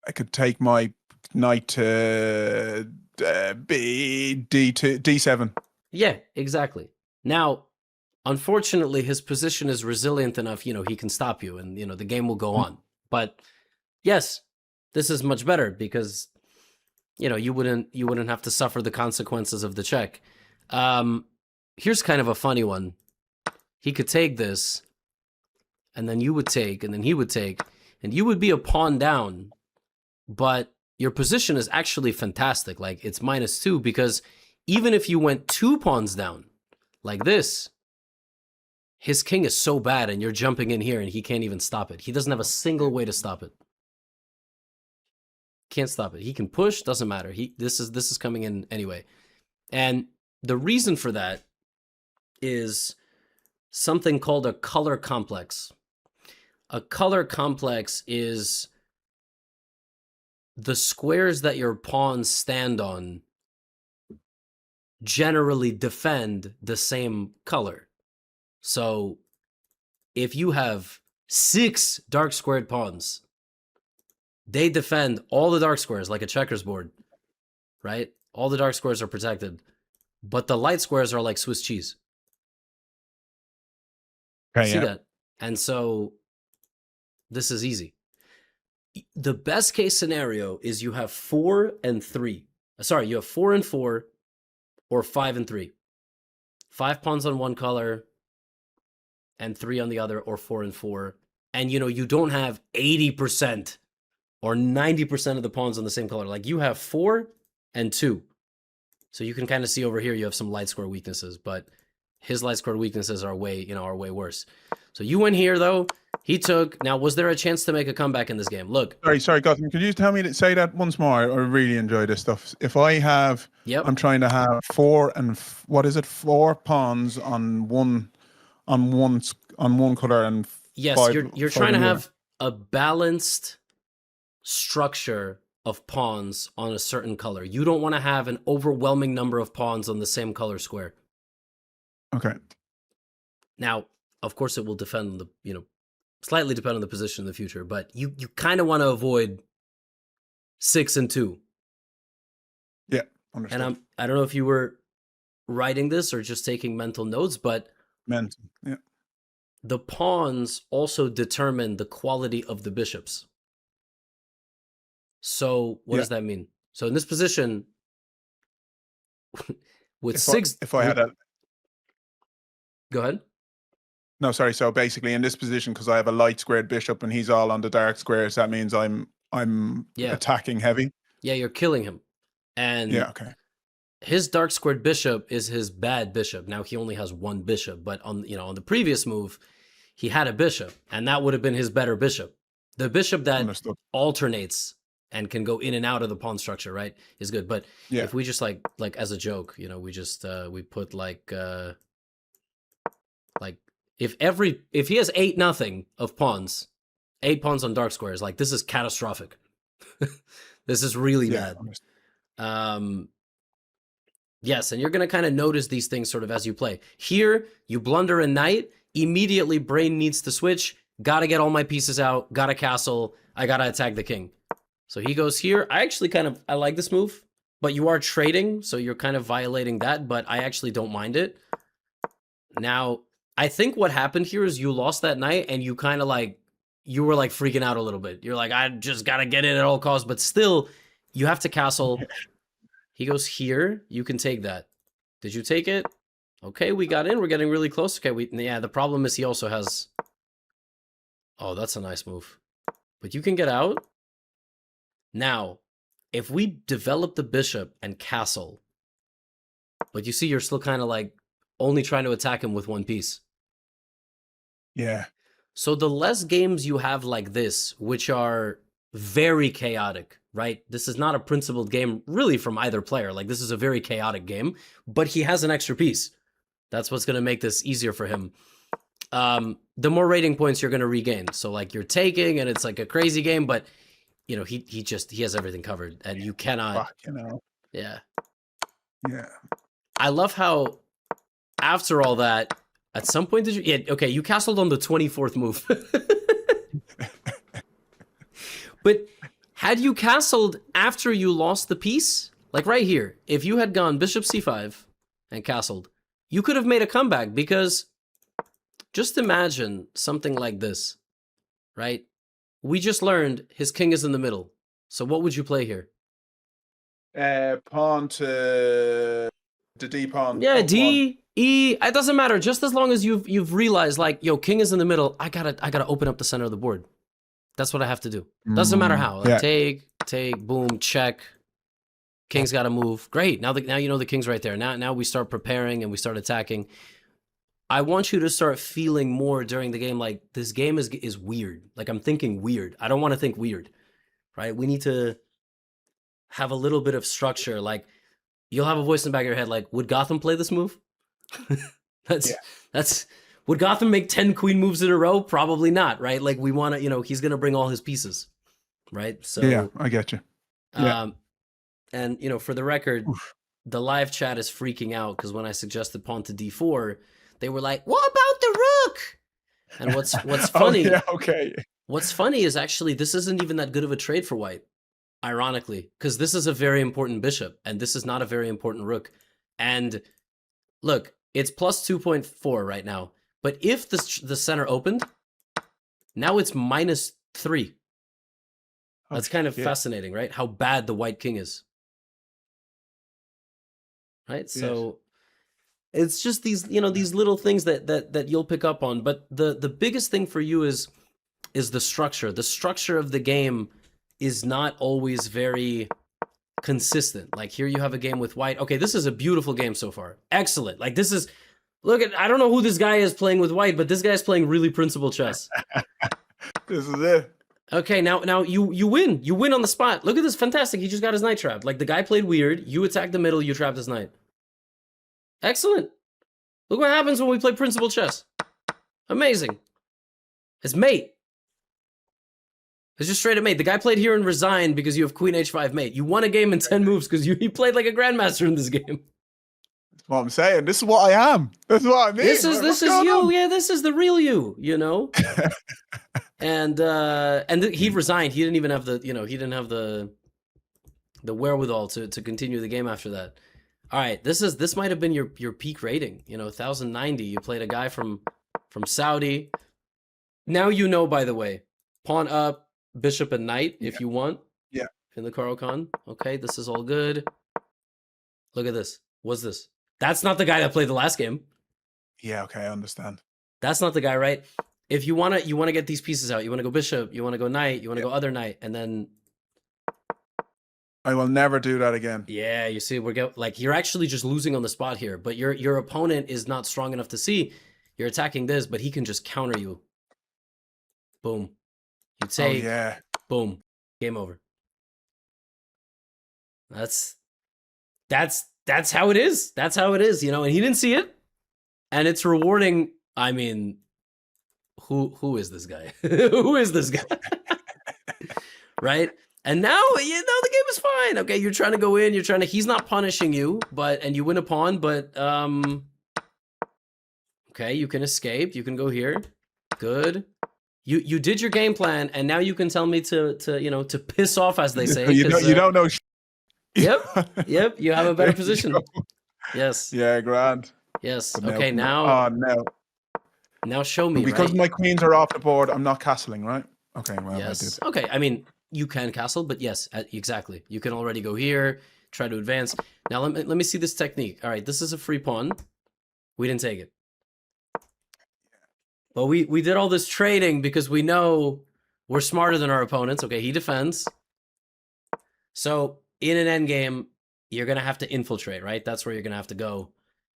I could take my knight to d7.
Yeah, exactly. Now, unfortunately, his position is resilient enough, he can stop you and, the game will go on. But yes, this is much better because, you wouldn't have to suffer the consequences of the check. Here's kind of a funny one. He could take this, and then you would take, and then he would take, and you would be a pawn down, but your position is actually fantastic. Like, it's -2 because even if you went 2 pawns down, like this, his king is so bad, and you're jumping in here, and he can't even stop it. He doesn't have a single way to stop it. Can't stop it. He can push, doesn't matter. This is coming in anyway. And the reason for that is something called a color complex. A color complex is the squares that your pawns stand on generally defend the same color. So if you have 6 dark squared pawns, they defend all the dark squares like a checkers board, right? All the dark squares are protected, but the light squares are like Swiss cheese.
Okay,
See that? And so this is easy. The best case scenario is you have 4 and 3. Sorry, you have 4 and 4 or 5 and 3. 5 pawns on one color and 3 on the other, or 4 and 4. And, you don't have 80% or 90% of the pawns on the same color. Like, you have 4 and 2. So you can kind of see over here you have some light square weaknesses, but his light square weaknesses are way worse. So you went here, though. He took. Now, was there a chance to make a comeback in this game? Look.
Sorry, Gotham. Could you say that once more? I really enjoy this stuff. If I have, I'm trying to have 4 pawns on one color and
yes,
5,
you're trying to have a balanced structure of pawns on a certain color. You don't want to have an overwhelming number of pawns on the same color square.
Okay.
Now, of course, it will depend on the, slightly depend on the position in the future, but you kind of want to avoid 6 and 2.
Yeah. Understood.
I don't know if you were writing this or just taking mental notes, but
Mental. Yeah.
the pawns also determine the quality of the bishops. So what
Yeah.
does that mean? So in this position, with
If I had a
go ahead.
no, sorry. So basically, in this position, because I have a light squared bishop and he's all on the dark squares, that means I'm
Yeah.
attacking heavy.
Yeah, you're killing him. And
Yeah. Okay.
his dark squared bishop is his bad bishop. Now he only has one bishop, but on the previous move, he had a bishop, and that would have been his better bishop. The bishop that
Understood.
alternates and can go in and out of the pawn structure, right, is good. But
Yeah.
if we just like as a joke, we just we put like if he has 8-0 of pawns, 8 pawns on dark squares, like this is catastrophic. This is really bad. Yes, and you're going to kind of notice these things sort of as you play. Here, you blunder a knight, immediately brain needs to switch, gotta get all my pieces out, gotta castle, I gotta attack the king. So he goes here. I actually I like this move, but you are trading, so you're kind of violating that, but I actually don't mind it. Now, I think what happened here is you lost that knight, and you kind of you were like freaking out a little bit. You're like, I just gotta get it at all costs, but still, you have to castle. He goes here. You can take that. Did you take it? Okay, we got in. We're getting really close. Okay, yeah, the problem is he also has... Oh, that's a nice move. But you can get out. Now, if we develop the bishop and castle, but you see you're still kind of only trying to attack him with one piece.
Yeah.
So the less games you have like this, which are very chaotic, right? This is not a principled game really from either player. This is a very chaotic game, but he has an extra piece. That's what's going to make this easier for him. The more rating points you're going to regain. So you're taking and it's like a crazy game, but he has everything covered and you cannot, yeah.
Yeah.
I love how after all that, at some point did you, yeah, okay, you castled on the 24th move. But had you castled after you lost the piece, like right here, if you had gone bishop c5 and castled, you could have made a comeback because just imagine something like this, right? We just learned his king is in the middle. So what would you play here?
Pawn to the D pawn.
Yeah, D, E, it doesn't matter. Just as long as you've realized yo, king is in the middle, I gotta open up the center of the board. That's what I have to do. Doesn't matter how.
Yeah.
Take, boom, check. King's got to move. Great. Now you know the king's right there. Now we start preparing and we start attacking. I want you to start feeling more during the game this game is weird. I'm thinking weird. I don't want to think weird, right? We need to have a little bit of structure. You'll have a voice in the back of your head would Gotham play this move? That's would Gotham make 10 queen moves in a row? Probably not, right? We want to, he's going to bring all his pieces, right? So
yeah, I get you.
Yeah. And, for the record, the live chat is freaking out because when I suggested pawn to d4, they were like, what about the rook? And what's funny, what's funny is actually this isn't even that good of a trade for white, ironically, because this is a very important bishop and this is not a very important rook. And look, it's plus 2.4 right now. But if the center opened, now it's -3. That's kind of fascinating, right? How bad the white king is. Right? So it's just these, these little things that you'll pick up on. But the biggest thing for you is the structure. The structure of the game is not always very consistent. Here you have a game with white. Okay, this is a beautiful game so far. Excellent. This is... Look I don't know who this guy is playing with white, but this guy's playing really principled chess.
This is it.
Okay, now you win. You win on the spot. Look at this, fantastic. He just got his knight trapped. The guy played weird. You attacked the middle. You trapped his knight. Excellent. Look what happens when we play principled chess. Amazing. It's mate. It's just straight up mate. The guy played here and resigned because you have queen h5 mate. You won a game in 10 moves because he played like a grandmaster in this game.
What I'm saying. This is what I am. This is what I mean.
This is you. On? Yeah, this is the real you. And he resigned. He didn't even have the he didn't have the the wherewithal to continue the game after that. All right, this might have been your peak rating. 1090. You played a guy from Saudi. Now you know, by the way, pawn up, bishop and knight if you want.
Yeah.
In the Caro-Kann. Okay, this is all good. Look at this. What's this? That's not the guy that played the last game.
Yeah, okay, I understand.
That's not the guy, right? If you wanna get these pieces out, you wanna go bishop, you wanna go knight, you wanna go other knight, and then
I will never do that again.
yeah, you see, you're actually just losing on the spot here, but your opponent is not strong enough to see. You're attacking this, but he can just counter you. Boom. You take.
Oh, yeah.
Boom. Game over. That's how it is. That's how it is, and he didn't see it. And it's rewarding. I mean, who is this guy? Who is this guy? Right? And now, the game is fine. Okay, you're trying to go in, he's not punishing you, and you win a pawn, but okay, you can escape, you can go here. Good. You did your game plan, and now you can tell me to piss off, as they say.
You don't know.
Yep, you have a better position. Yes.
Yeah, grand.
Yes.
But
okay,
now. Oh, no.
Now show me,
because
right?
my queens are off the board, I'm not castling, right? Okay, well,
yes.
I did.
Okay, I mean, you can castle, but yes, exactly. You can already go here, try to advance. Now, let me see this technique. All right, this is a free pawn. We didn't take it. But we did all this trading because we know we're smarter than our opponents. Okay, he defends. So, in an endgame, you're going to have to infiltrate, right? That's where you're going to have to go.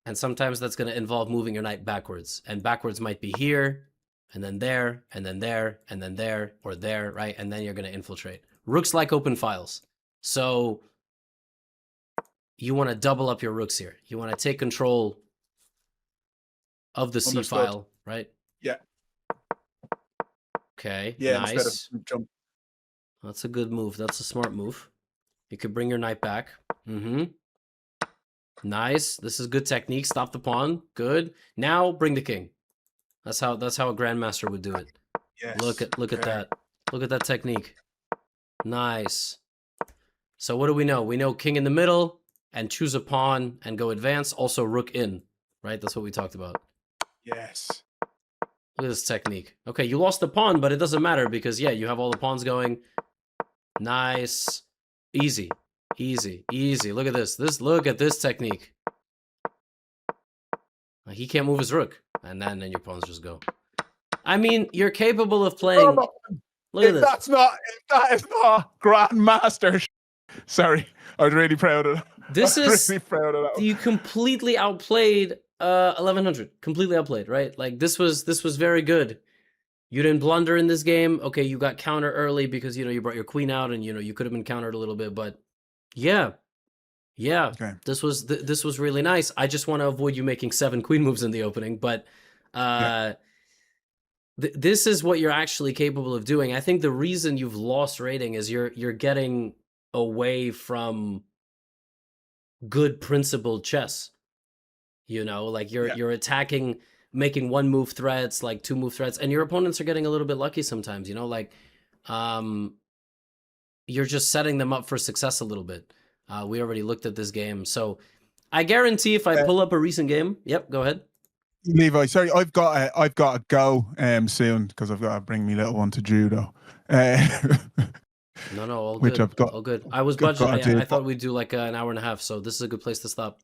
And sometimes that's going to involve moving your knight backwards. And backwards might be here, and then there, and then there, and then there, or there, right? And then you're going to infiltrate. Rooks like open files. So you want to double up your rooks here. You want to take control of the C file, right?
Yeah.
Okay,
yeah,
nice.
Instead of jump.
That's a good move. That's a smart move. You could bring your knight back. Nice. This is good technique. Stop the pawn. Good. Now bring the king. That's how a grandmaster would do it.
Yes.
Look at that. Look at that technique. Nice. So what do we know? We know king in the middle and choose a pawn and go advance. Also rook in, right? That's what we talked about.
Yes.
Look at this technique. Okay, you lost the pawn, but it doesn't matter because yeah, you have all the pawns going. Nice. Easy. Easy. Easy. Look at this. Look at this technique. He can't move his rook. And then your pawns just go. I mean, you're capable of playing. Look at this.
That is not grandmaster. Sorry, I was really proud of that.
This is
really proud of that.
You completely outplayed 1100. Completely outplayed, right? Like this was very good. You didn't blunder in this game. Okay, you got counter early because you brought your queen out and you could have been countered a little bit, but yeah.
Okay.
This was really nice. I just want to avoid you making 7 queen moves in the opening, but this is what you're actually capable of doing. I think the reason you've lost rating is you're getting away from good principled chess. Like you're attacking, making 1 move threats, like 2 move threats, and your opponents are getting a little bit lucky sometimes, like you're just setting them up for success a little bit. We already looked at this game, so I guarantee if I pull up a recent game, yep, go ahead.
Levi, sorry, I've got to go soon because I've got to bring my little one to judo.
No, all
which
good.
I've got.
All good. I was budgeting. I thought we'd do like an hour and a half, so this is a good place to stop.